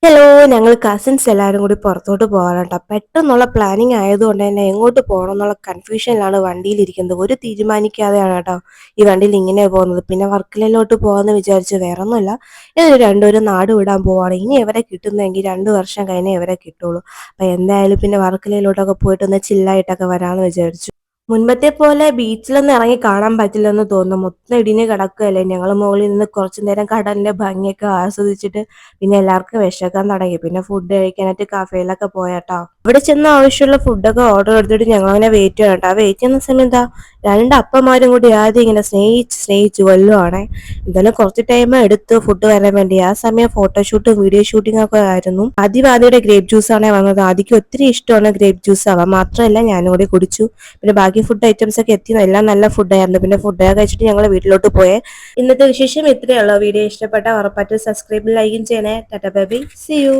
Hello, ഞങ്ങൾ cousins എല്ലാവരും കൂടി പുറത്തോട്ട് പോകാൻ കേട്ടോ. പെട്ടെന്നുള്ള പ്ലാനിങ് ആയതുകൊണ്ട് തന്നെ എങ്ങോട്ട് പോകണം എന്നുള്ള കൺഫ്യൂഷനിലാണ് വണ്ടിയിലിരിക്കുന്നത്. ഒരു തീരുമാനിക്കാതെയാണ് കേട്ടോ ഈ വണ്ടിയിൽ ഇങ്ങനെ പോകുന്നത്. പിന്നെ വർക്കലയിലോട്ട് പോകാമെന്ന് വിചാരിച്ച് വേറൊന്നുമില്ല. ഇതൊരു രണ്ടുപേരും നാട് വിടാൻ പോവാണ്. ഇനി എവരെ കിട്ടുന്നതെങ്കിൽ 2 വർഷം കഴിഞ്ഞേ എവരെ കിട്ടുള്ളൂ. അപ്പം എന്തായാലും പിന്നെ വർക്കലയിലോട്ടൊക്കെ പോയിട്ട് ഒന്ന് ചില്ലായിട്ടൊക്കെ വരാമെന്ന് വിചാരിച്ചു. മുൻപത്തെ പോലെ ബീച്ചിലൊന്നും ഇറങ്ങി കാണാൻ പറ്റില്ലെന്ന് തോന്നുന്നു. മൊത്തം ഇടിഞ്ഞ് കിടക്കുകയല്ലേ. ഞങ്ങൾ മുകളിൽ നിന്ന് കുറച്ചു നേരം കടലിന്റെ ഭംഗിയൊക്കെ ആസ്വദിച്ചിട്ട് പിന്നെ എല്ലാവർക്കും വിശക്കാൻ തുടങ്ങി. പിന്നെ ഫുഡ് കഴിക്കാനായിട്ട് കഫേയിലൊക്കെ പോയാട്ടോ. അവിടെ ചെന്ന് ആവശ്യമുള്ള ഫുഡൊക്കെ ഓർഡർ എടുത്തിട്ട് ഞങ്ങൾ അങ്ങനെ വെയിറ്റ് ചെയ്യണം കേട്ടോ. ആ വെയിറ്റ് ചെയ്യുന്ന സമയത്താ രണ്ട് അപ്പന്മാരും കൂടി ആദ്യം ഇങ്ങനെ സ്നേഹിച്ച് കൊല്ലുവാണേ. എന്തായാലും കുറച്ച് ടൈം എടുത്തു ഫുഡ് വരാൻ വേണ്ടി. ആ സമയം ഫോട്ടോഷൂട്ടും വീഡിയോ ഷൂട്ടിംഗ് ഒക്കെ ആയിരുന്നു. ആദ്യയുടെ ഗ്രേപ്പ് ജ്യൂസ് ആണ് വന്നത്. ആദ്യക്ക് ഒത്തിരി ഇഷ്ടമാണ് ഗ്രേപ്പ് ജ്യൂസ് ആവാം. മാത്രമല്ല ഞാനും കൂടി കുടിച്ചു. പിന്നെ ബാക്കി ഫുഡ് ഐറ്റംസ് ഒക്കെ എത്തി. എല്ലാം നല്ല ഫുഡായിരുന്നു. പിന്നെ ഫുഡൊക്കെ കഴിച്ചിട്ട് ഞങ്ങൾ വീട്ടിലോട്ട് പോയേ. ഇന്നത്തെ വിശേഷം ഇത്രയേ ഉള്ളൂ. വീഡിയോ ഇഷ്ടപ്പെട്ട ഉറപ്പായിട്ട് സബ്സ്ക്രൈബ് ലൈക്കും ചെയ്യണേ. Tata bye bye, see U.